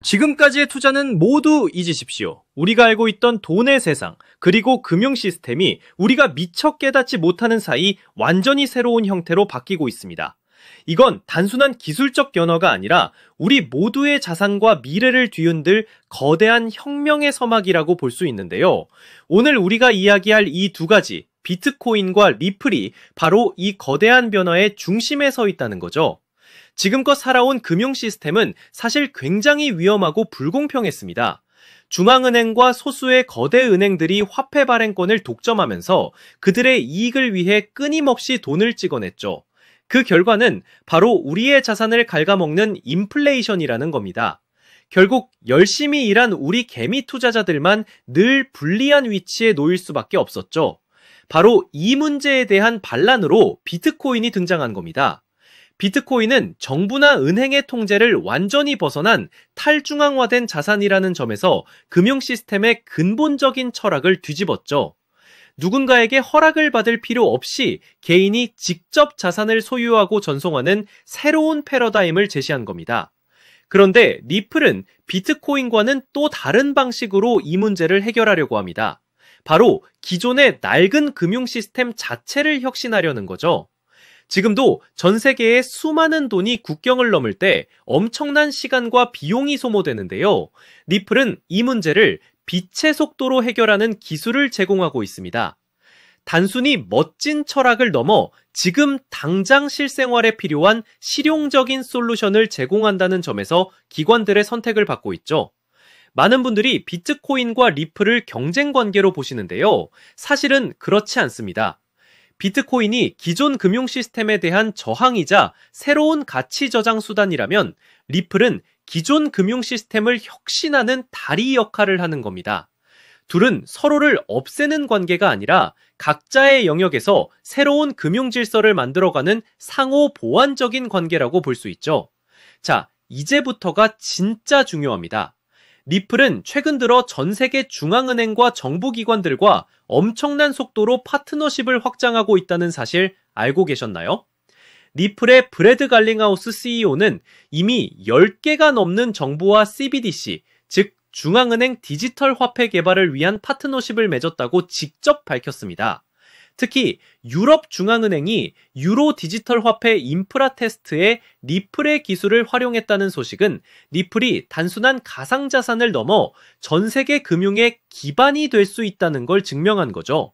지금까지의 투자는 모두 잊으십시오. 우리가 알고 있던 돈의 세상, 그리고 금융 시스템이 우리가 미처 깨닫지 못하는 사이 완전히 새로운 형태로 바뀌고 있습니다. 이건 단순한 기술적 변화가 아니라 우리 모두의 자산과 미래를 뒤흔들 거대한 혁명의 서막이라고 볼 수 있는데요. 오늘 우리가 이야기할 이 두 가지, 비트코인과 리플이 바로 이 거대한 변화의 중심에 서 있다는 거죠. 지금껏 살아온 금융 시스템은 사실 굉장히 위험하고 불공평했습니다. 중앙은행과 소수의 거대 은행들이 화폐 발행권을 독점하면서 그들의 이익을 위해 끊임없이 돈을 찍어냈죠. 그 결과는 바로 우리의 자산을 갉아먹는 인플레이션이라는 겁니다. 결국 열심히 일한 우리 개미 투자자들만 늘 불리한 위치에 놓일 수밖에 없었죠. 바로 이 문제에 대한 반란으로 비트코인이 등장한 겁니다. 비트코인은 정부나 은행의 통제를 완전히 벗어난 탈중앙화된 자산이라는 점에서 금융 시스템의 근본적인 철학을 뒤집었죠. 누군가에게 허락을 받을 필요 없이 개인이 직접 자산을 소유하고 전송하는 새로운 패러다임을 제시한 겁니다. 그런데 리플은 비트코인과는 또 다른 방식으로 이 문제를 해결하려고 합니다. 바로 기존의 낡은 금융 시스템 자체를 혁신하려는 거죠. 지금도 전 세계에 수많은 돈이 국경을 넘을 때 엄청난 시간과 비용이 소모되는데요. 리플은 이 문제를 빛의 속도로 해결하는 기술을 제공하고 있습니다. 단순히 멋진 철학을 넘어 지금 당장 실생활에 필요한 실용적인 솔루션을 제공한다는 점에서 기관들의 선택을 받고 있죠. 많은 분들이 비트코인과 리플을 경쟁 관계로 보시는데요. 사실은 그렇지 않습니다. 비트코인이 기존 금융 시스템에 대한 저항이자 새로운 가치 저장 수단이라면 리플은 기존 금융 시스템을 혁신하는 다리 역할을 하는 겁니다. 둘은 서로를 없애는 관계가 아니라 각자의 영역에서 새로운 금융 질서를 만들어가는 상호 보완적인 관계라고 볼 수 있죠. 자, 이제부터가 진짜 중요합니다. 리플은 최근 들어 전 세계 중앙은행과 정부기관들과 엄청난 속도로 파트너십을 확장하고 있다는 사실 알고 계셨나요? 리플의 브래드 갈링하우스 CEO는 이미 10개가 넘는 정부와 CBDC, 즉 중앙은행 디지털 화폐 개발을 위한 파트너십을 맺었다고 직접 밝혔습니다. 특히 유럽 중앙은행이 유로 디지털 화폐 인프라 테스트에 리플의 기술을 활용했다는 소식은 리플이 단순한 가상자산을 넘어 전 세계 금융의 기반이 될 수 있다는 걸 증명한 거죠.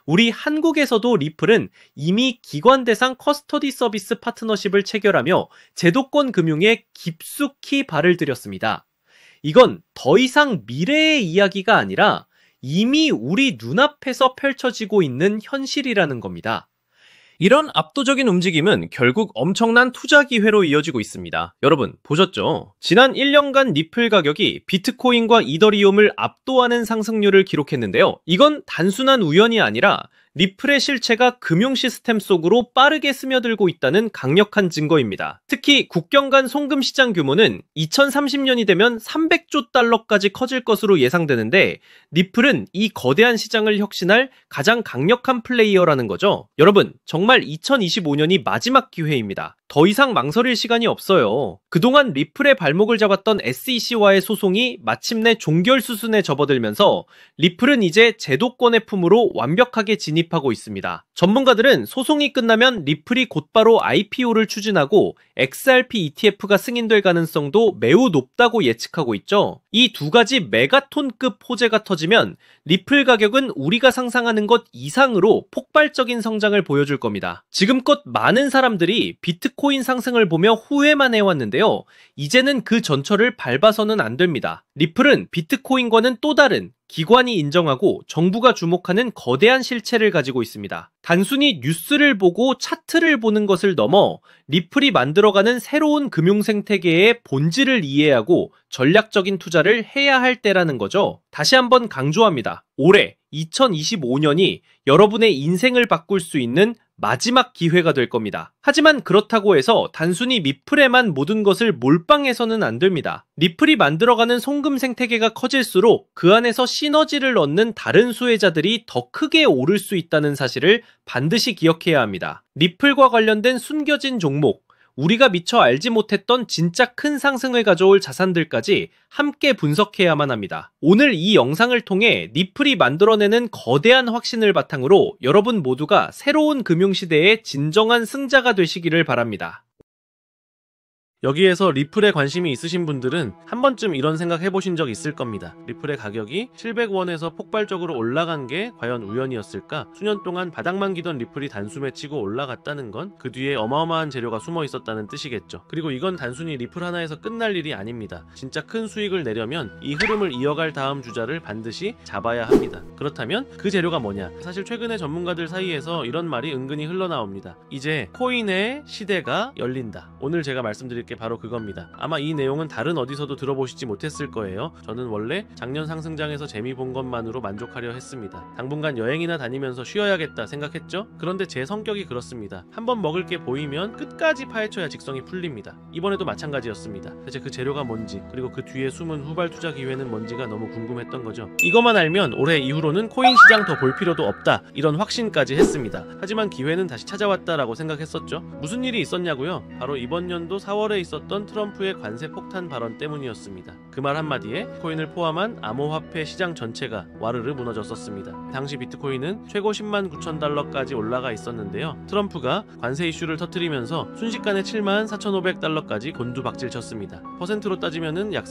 우리 한국에서도 리플은 이미 기관 대상 커스터디 서비스 파트너십을 체결하며 제도권 금융에 깊숙이 발을 들였습니다. 이건 더 이상 미래의 이야기가 아니라 이미 우리 눈앞에서 펼쳐지고 있는 현실이라는 겁니다. 이런 압도적인 움직임은 결국 엄청난 투자 기회로 이어지고 있습니다. 여러분 보셨죠? 지난 1년간 리플 가격이 비트코인과 이더리움을 압도하는 상승률을 기록했는데요. 이건 단순한 우연이 아니라 리플의 실체가 금융 시스템 속으로 빠르게 스며들고 있다는 강력한 증거입니다. 특히 국경 간 송금 시장 규모는 2030년이 되면 300조 달러까지 커질 것으로 예상되는데 리플은 이 거대한 시장을 혁신할 가장 강력한 플레이어라는 거죠. 여러분, 정말 2025년이 마지막 기회입니다. 더 이상 망설일 시간이 없어요. 그동안 리플의 발목을 잡았던 SEC와의 소송이 마침내 종결 수순에 접어들면서 리플은 이제 제도권의 품으로 완벽하게 진입하고 있습니다. 전문가들은 소송이 끝나면 리플이 곧바로 IPO를 추진하고 XRP ETF가 승인될 가능성도 매우 높다고 예측하고 있죠. 이 두 가지 메가톤급 호재가 터지면 리플 가격은 우리가 상상하는 것 이상으로 폭발적인 성장을 보여줄 겁니다. 지금껏 많은 사람들이 비트코인 상승을 보며 후회만 해왔는데요. 이제는 그 전철을 밟아서는 안 됩니다. 리플은 비트코인과는 또 다른 기관이 인정하고 정부가 주목하는 거대한 실체를 가지고 있습니다. 단순히 뉴스를 보고 차트를 보는 것을 넘어 리플이 만들어가는 새로운 금융 생태계의 본질을 이해하고 전략적인 투자를 해야 할 때라는 거죠. 다시 한번 강조합니다. 올해 2025년이 여러분의 인생을 바꿀 수 있는 마지막 기회가 될 겁니다. 하지만 그렇다고 해서 단순히 리플에만 모든 것을 몰빵해서는 안 됩니다. 리플이 만들어가는 송금 생태계가 커질수록 그 안에서 시너지를 얻는 다른 수혜자들이 더 크게 오를 수 있다는 사실을 반드시 기억해야 합니다. 리플과 관련된 숨겨진 종목, 우리가 미처 알지 못했던 진짜 큰 상승을 가져올 자산들까지 함께 분석해야만 합니다. 오늘 이 영상을 통해 리플이 만들어내는 거대한 확신을 바탕으로 여러분 모두가 새로운 금융시대의 진정한 승자가 되시기를 바랍니다. 여기에서 리플에 관심이 있으신 분들은 한 번쯤 이런 생각 해보신 적 있을 겁니다. 리플의 가격이 700원에서 폭발적으로 올라간 게 과연 우연이었을까? 수년 동안 바닥만 기던 리플이 단숨에 치고 올라갔다는 건 그 뒤에 어마어마한 재료가 숨어 있었다는 뜻이겠죠. 그리고 이건 단순히 리플 하나에서 끝날 일이 아닙니다. 진짜 큰 수익을 내려면 이 흐름을 이어갈 다음 주자를 반드시 잡아야 합니다. 그렇다면 그 재료가 뭐냐? 사실 최근에 전문가들 사이에서 이런 말이 은근히 흘러나옵니다. 이제 코인의 시대가 열린다. 오늘 제가 말씀드릴 게 바로 그겁니다. 아마 이 내용은 다른 어디서도 들어보시지 못했을 거예요. 저는 원래 작년 상승장에서 재미 본 것만으로 만족하려 했습니다. 당분간 여행이나 다니면서 쉬어야겠다 생각했죠? 그런데 제 성격이 그렇습니다. 한번 먹을 게 보이면 끝까지 파헤쳐야 직성이 풀립니다. 이번에도 마찬가지였습니다. 대체 그 재료가 뭔지, 그리고 그 뒤에 숨은 후발 투자 기회는 뭔지가 너무 궁금했던 거죠. 이것만 알면 올해 이후로는 코인 시장 더 볼 필요도 없다, 이런 확신까지 했습니다. 하지만 기회는 다시 찾아왔다라고 생각했었죠. 무슨 일이 있었냐고요? 바로 이번 연도 4월에 있었던 트럼프의 관세 폭탄 발언 때문이었습니다. 그 말 한마디에 코인을 포함한 암호화폐 시장 전체가 와르르 무너졌었습니다. 당시 비트코인은 최고 10만 9천 달러까지 올라가 있었는데요. 트럼프가 관세 이슈를 터뜨리면서 순식간에 7만 4,500달러까지 곤두박질 쳤습니다. 퍼센트로 따지면은 약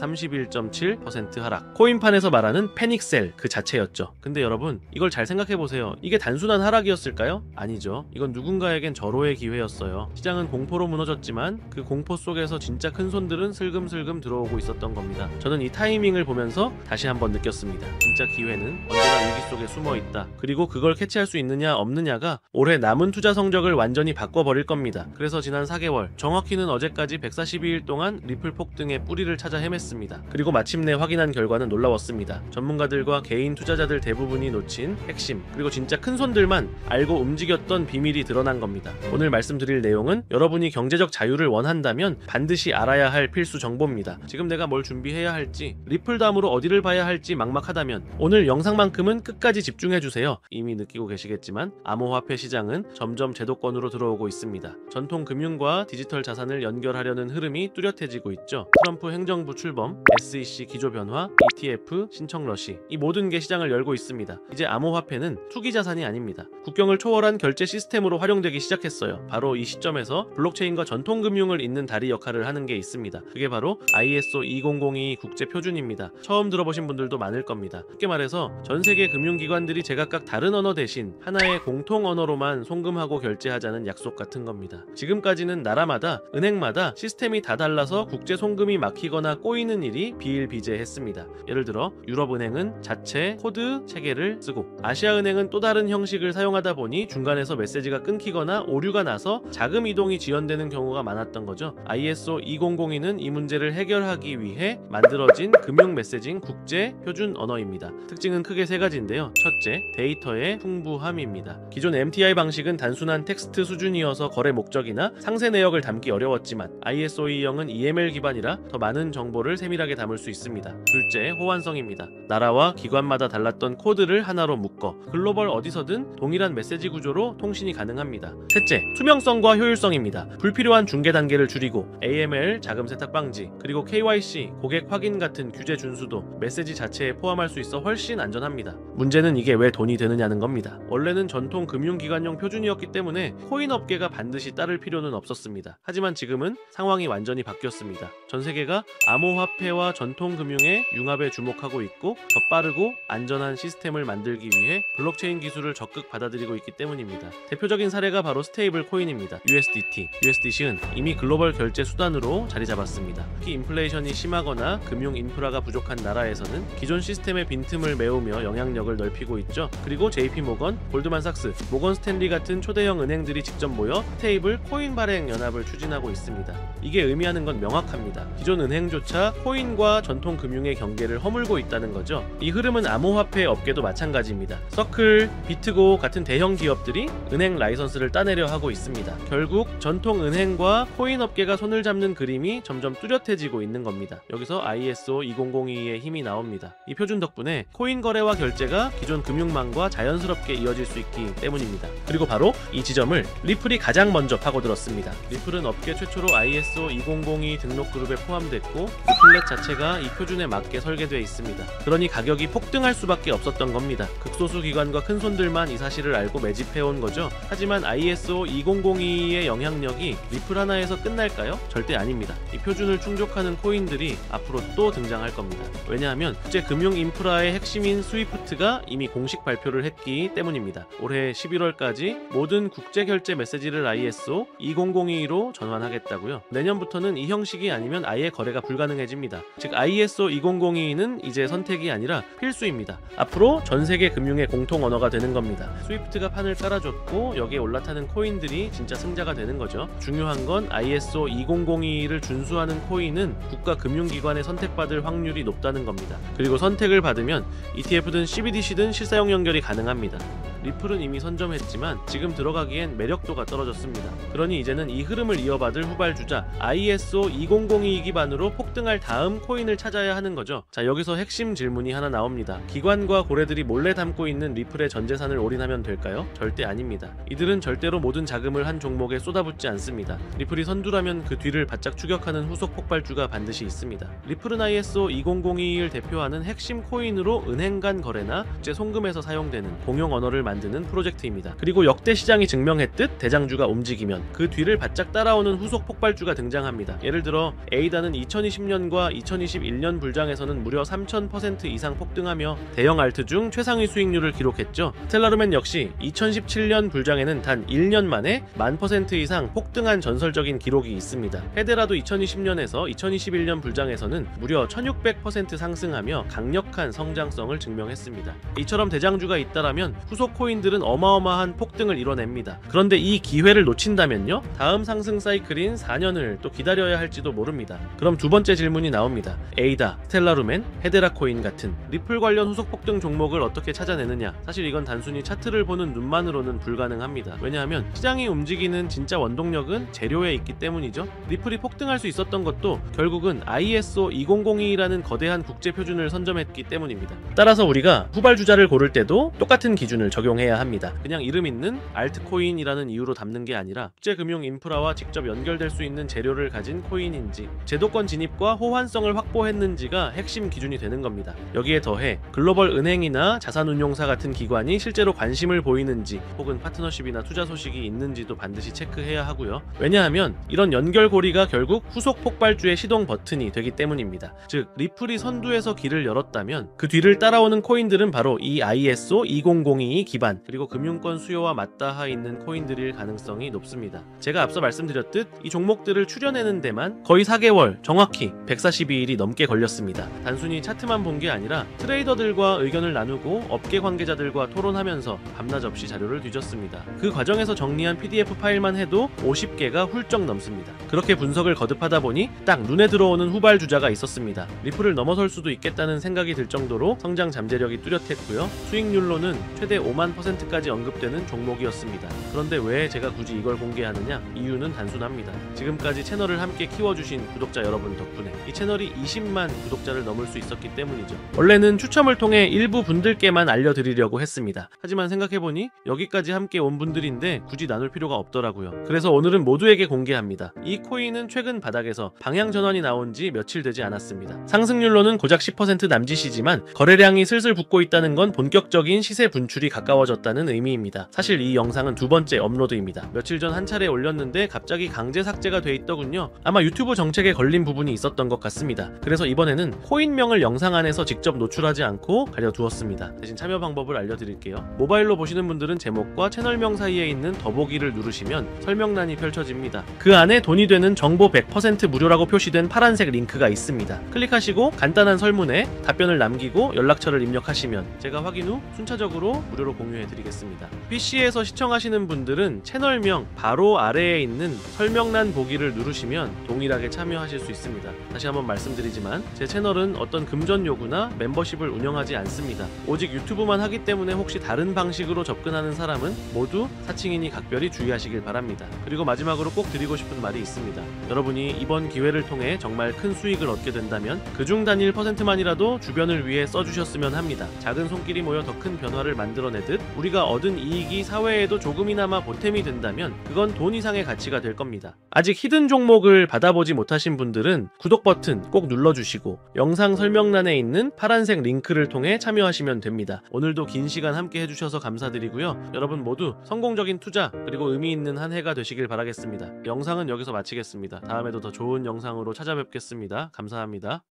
31.7% 하락. 코인판에서 말하는 패닉셀 그 자체였죠. 근데 여러분, 이걸 잘 생각해보세요. 이게 단순한 하락이었을까요? 아니죠. 이건 누군가에겐 절호의 기회였어요. 시장은 공포로 무너졌지만 그 공포 속에서 진짜 큰 손들은 슬금슬금 들어오고 있었던 겁니다. 저는 이 타이밍을 보면서 다시 한번 느꼈습니다. 진짜 기회는 언제나 위기 속에 숨어 있다. 그리고 그걸 캐치할 수 있느냐 없느냐가 올해 남은 투자 성적을 완전히 바꿔버릴 겁니다. 그래서 지난 4개월, 정확히는 어제까지 142일 동안 리플 폭등의 뿌리를 찾아 헤맸습니다. 그리고 마침내 확인한 결과는 놀라웠습니다. 전문가들과 개인 투자자들 대부분이 놓친 핵심, 그리고 진짜 큰 손들만 알고 움직였던 비밀이 드러난 겁니다. 오늘 말씀드릴 내용은 여러분이 경제적 자유를 원한다면 반드시 알아야 할 필수 정보입니다. 지금 내가 뭘 준비해야 할지, 리플 다음으로 어디를 봐야 할지 막막하다면 오늘 영상만큼은 끝까지 집중해주세요. 이미 느끼고 계시겠지만 암호화폐 시장은 점점 제도권으로 들어오고 있습니다. 전통 금융과 디지털 자산을 연결하려는 흐름이 뚜렷해지고 있죠. 트럼프 행정부 출범, SEC 기조 변화, ETF 신청 러시, 이 모든 게 시장을 열고 있습니다. 이제 암호화폐는 투기 자산이 아닙니다. 국경을 초월한 결제 시스템으로 활용되기 시작했어요. 바로 이 시점에서 블록체인과 전통 금융을 잇는 다리 역할을 하는 게 있습니다. 그게 바로 ISO 2002 국제 표준입니다. 처음 들어보신 분들도 많을 겁니다. 쉽게 말해서 전 세계 금융기관들이 제각각 다른 언어 대신 하나의 공통 언어로만 송금하고 결제하자는 약속 같은 겁니다. 지금까지는 나라마다, 은행마다 시스템이 다 달라서 국제 송금이 막히거나 꼬이는 일이 비일비재했습니다. 예를 들어 유럽은행은 자체 코드 체계를 쓰고, 아시아은행은 또 다른 형식을 사용하다 보니 중간에서 메시지가 끊기거나 오류가 나서 자금 이동이 지연되는 경우가 많았던 거죠. ISO 2002는 이 문제를 해결하기 위해 만들어진 금융 메시징 국제 표준 언어입니다. 특징은 크게 세 가지인데요. 첫째, 데이터의 풍부함입니다. 기존 MTI 방식은 단순한 텍스트 수준이어서 거래 목적이나 상세 내역을 담기 어려웠지만 ISO 2.0은 EML 기반이라 더 많은 정보를 세밀하게 담을 수 있습니다. 둘째, 호환성입니다. 나라와 기관마다 달랐던 코드를 하나로 묶어 글로벌 어디서든 동일한 메시지 구조로 통신이 가능합니다. 셋째, 투명성과 효율성입니다. 불필요한 중개 단계를 줄이고 AML 자금 세탁 방지, 그리고 KYC 고객 확인 같은 규제 준수도 메시지 자체에 포함할 수 있어 훨씬 안전합니다. 문제는 이게 왜 돈이 되느냐는 겁니다. 원래는 전통 금융기관용 표준이었기 때문에 코인 업계가 반드시 따를 필요는 없었습니다. 하지만 지금은 상황이 완전히 바뀌었습니다. 전 세계가 암호화폐와 전통 금융의 융합에 주목하고 있고 더 빠르고 안전한 시스템을 만들기 위해 블록체인 기술을 적극 받아들이고 있기 때문입니다. 대표적인 사례가 바로 스테이블 코인입니다. USDT, USDC은 이미 글로벌 결제 수단으로 자리 잡았습니다. 특히 인플레이션이 심하거나 금융 인프라가 부족한 나라에서는 기존 시스템의 빈틈을 메우며 영향력을 넓히고 있죠. 그리고 JP모건, 골드만삭스, 모건 스탠리 같은 초대형 은행들이 직접 모여 스테이블 코인 발행 연합을 추진하고 있습니다. 이게 의미하는 건 명확합니다. 기존 은행조차 코인과 전통 금융의 경계를 허물고 있다는 거죠. 이 흐름은 암호화폐 업계도 마찬가지입니다. 서클, 비트고 같은 대형 기업들이 은행 라이선스를 따내려 하고 있습니다. 결국 전통 은행과 코인 업계가 손을 잡는 그림이 점점 뚜렷해지고 있는 겁니다. 여기서 ISO 2002의 힘이 나옵니다. 이 표준 덕분에 코인 거래와 결제가 기존 금융망과 자연스럽게 이어질 수 있기 때문입니다. 그리고 바로 이 지점을 리플이 가장 먼저 파고들었습니다. 리플은 업계 최초로 ISO 2002 등록 그룹에 포함됐고 리플렛 자체가 이 표준에 맞게 설계되어 있습니다. 그러니 가격이 폭등할 수밖에 없었던 겁니다. 극소수 기관과 큰 손들만 이 사실을 알고 매집해온 거죠. 하지만 ISO 2002의 영향력이 리플 하나에서 끝날까요? 절대 아닙니다. 이 표준을 충족하는 코인들이 앞으로 또 등장할 겁니다. 왜냐하면 국제 금융 인프라의 핵심인 스위프트가 이미 공식 발표를 했기 때문입니다. 올해 11월까지 모든 국제 결제 메시지를 ISO 2002로 전환하겠다고요. 내년부터는 이 형식이 아니면 아예 거래가 불가능해집니다. 즉 ISO 2002는 이제 선택이 아니라 필수입니다. 앞으로 전 세계 금융의 공통 언어가 되는 겁니다. 스위프트가 판을 깔아줬고 여기에 올라타는 코인들이 진짜 승자가 되는 거죠. 중요한 건 ISO 2002를 준수하는 코인은 국가 금융기관에 선택받을 확률이 높다는 겁니다. 그리고 선택을 받으면 ETF든 CBDC든 실사용 연결이 가능합니다. 리플은 이미 선점했지만 지금 들어가기엔 매력도가 떨어졌습니다. 그러니 이제는 이 흐름을 이어받을 후발주자 ISO 2002 기반으로 폭등할 다음 코인을 찾아야 하는 거죠. 자, 여기서 핵심 질문이 하나 나옵니다. 기관과 고래들이 몰래 담고 있는 리플의 전재산을 올인하면 될까요? 절대 아닙니다. 이들은 절대로 모든 자금을 한 종목에 쏟아붓지 않습니다. 리플이 선두라면 그 뒤를 바짝 추격하는 후속 폭발주가 반드시 있습니다. 리플은 ISO 2002를 대표하는 핵심 코인으로 은행 간 거래나 국제 송금에서 사용되는 공용 언어를 만드는 프로젝트입니다. 그리고 역대 시장이 증명했듯 대장주가 움직이면 그 뒤를 바짝 따라오는 후속 폭발주가 등장합니다. 예를 들어 에이다는 2020년과 2021년 불장에서는 무려 3000% 이상 폭등하며 대형 알트 중 최상위 수익률을 기록했죠. 스텔라루멘 역시 2017년 불장에는 단 1년 만에 1000% 이상 폭등한 전설적인 기록이 있습니다. 헤데라도 2020년에서 2021년 불장에서는 무려 1600% 상승하며 강력한 성장성을 증명했습니다. 이처럼 대장주가 있다라면 후속 코인들은 어마어마한 폭등을 이뤄냅니다. 그런데 이 기회를 놓친다면요? 다음 상승 사이클인 4년을 또 기다려야 할지도 모릅니다. 그럼 두 번째 질문이 나옵니다. 에이다, 스텔라루멘, 헤데라 코인 같은 리플 관련 후속 폭등 종목을 어떻게 찾아내느냐? 사실 이건 단순히 차트를 보는 눈만으로는 불가능합니다. 왜냐하면 시장이 움직이는 진짜 원동력은 재료에 있기 때문이죠. 리플이 폭등할 수 있었던 것도 결국은 ISO 2002라는 거대한 국제 표준을 선점했기 때문입니다. 따라서 우리가 후발주자를 고를 때도 똑같은 기준을 적용해야 합니다. 그냥 이름 있는 알트코인이라는 이유로 담는 게 아니라 국제금융 인프라와 직접 연결될 수 있는 재료를 가진 코인인지 제도권 진입과 호환성을 확보했는지가 핵심 기준이 되는 겁니다. 여기에 더해 글로벌 은행이나 자산운용사 같은 기관이 실제로 관심을 보이는지 혹은 파트너십이나 투자 소식이 있는지도 반드시 체크해야 하고요. 왜냐하면 이런 연결고리가 결국 후속 폭발주의 시동 버튼이 되기 때문입니다. 즉 리플이 선두에서 길을 열었다면 그 뒤를 따라오는 코인들은 바로 이 ISO 2002 기반 그리고 금융권 수요와 맞닿아 있는 코인들일 가능성이 높습니다. 제가 앞서 말씀드렸듯 이 종목들을 추려내는 데만 거의 4개월, 정확히 142일이 넘게 걸렸습니다. 단순히 차트만 본 게 아니라 트레이더들과 의견을 나누고 업계 관계자들과 토론하면서 밤낮 없이 자료를 뒤졌습니다. 그 과정에서 정리한 PDF 파일만 해도 50개가 훌쩍 넘습니다. 그렇게 분석을 거듭하다 보니 딱 눈에 들어오는 후발주자가 있었습니다. 리플을 넘어설 수도 있겠다는 생각이 들 정도로 성장 잠재력이 뚜렷했고요. 수익률로는 최대 5만%까지 언급되는 종목이었습니다. 그런데 왜 제가 굳이 이걸 공개하느냐? 이유는 단순합니다. 지금까지 채널을 함께 키워주신 구독자 여러분 덕분에 이 채널이 20만 구독자를 넘을 수 있었기 때문이죠. 원래는 추첨을 통해 일부 분들께만 알려드리려고 했습니다. 하지만 생각해보니 여기까지 함께 온 분들인데 굳이 나눌 필요가 없더라고요. 그래서 오늘은 모두에게 공개합니다. 이 코인은 최근 바닥에서 방향 전환이 나온 지 며칠 되지 않았습니다. 상승률로는 고작 10% 남짓이지만 거래량이 슬슬 붙고 있다는 건 본격적인 시세 분출이 가까워졌다는 의미입니다. 사실 이 영상은 두 번째 업로드입니다. 며칠 전 한 차례 올렸는데 갑자기 강제 삭제가 돼 있더군요. 아마 유튜브 정책에 걸린 부분이 있었던 것 같습니다. 그래서 이번에는 코인명을 영상 안에서 직접 노출하지 않고 가려두었습니다. 대신 참여 방법을 알려드릴게요. 모바일로 보시는 분들은 제목과 채널명 사이에 있는 더보기를 누르시면 설명란이 펼쳐집니다. 그 안에 돈이 되는 정보 100% 무료라고 표시된 파란색 링크가 있습니다. 클릭하시고 간단한 설문에 답변을 남기고 연락처를 입력하시면 제가 확인 후 순차적으로 무료로 공개 공유해드리겠습니다. PC에서 시청하시는 분들은 채널명 바로 아래에 있는 설명란 보기를 누르시면 동일하게 참여하실 수 있습니다. 다시 한번 말씀드리지만 제 채널은 어떤 금전 요구나 멤버십을 운영하지 않습니다. 오직 유튜브만 하기 때문에 혹시 다른 방식으로 접근하는 사람은 모두 사칭이니 각별히 주의하시길 바랍니다. 그리고 마지막으로 꼭 드리고 싶은 말이 있습니다. 여러분이 이번 기회를 통해 정말 큰 수익을 얻게 된다면 그중 단일 %만이라도 주변을 위해 써주셨으면 합니다. 작은 손길이 모여 더 큰 변화를 만들어내듯 우리가 얻은 이익이 사회에도 조금이나마 보탬이 된다면 그건 돈 이상의 가치가 될 겁니다. 아직 히든 종목을 받아보지 못하신 분들은 구독 버튼 꼭 눌러주시고 영상 설명란에 있는 파란색 링크를 통해 참여하시면 됩니다. 오늘도 긴 시간 함께 해주셔서 감사드리고요. 여러분 모두 성공적인 투자 그리고 의미 있는 한 해가 되시길 바라겠습니다. 영상은 여기서 마치겠습니다. 다음에도 더 좋은 영상으로 찾아뵙겠습니다. 감사합니다.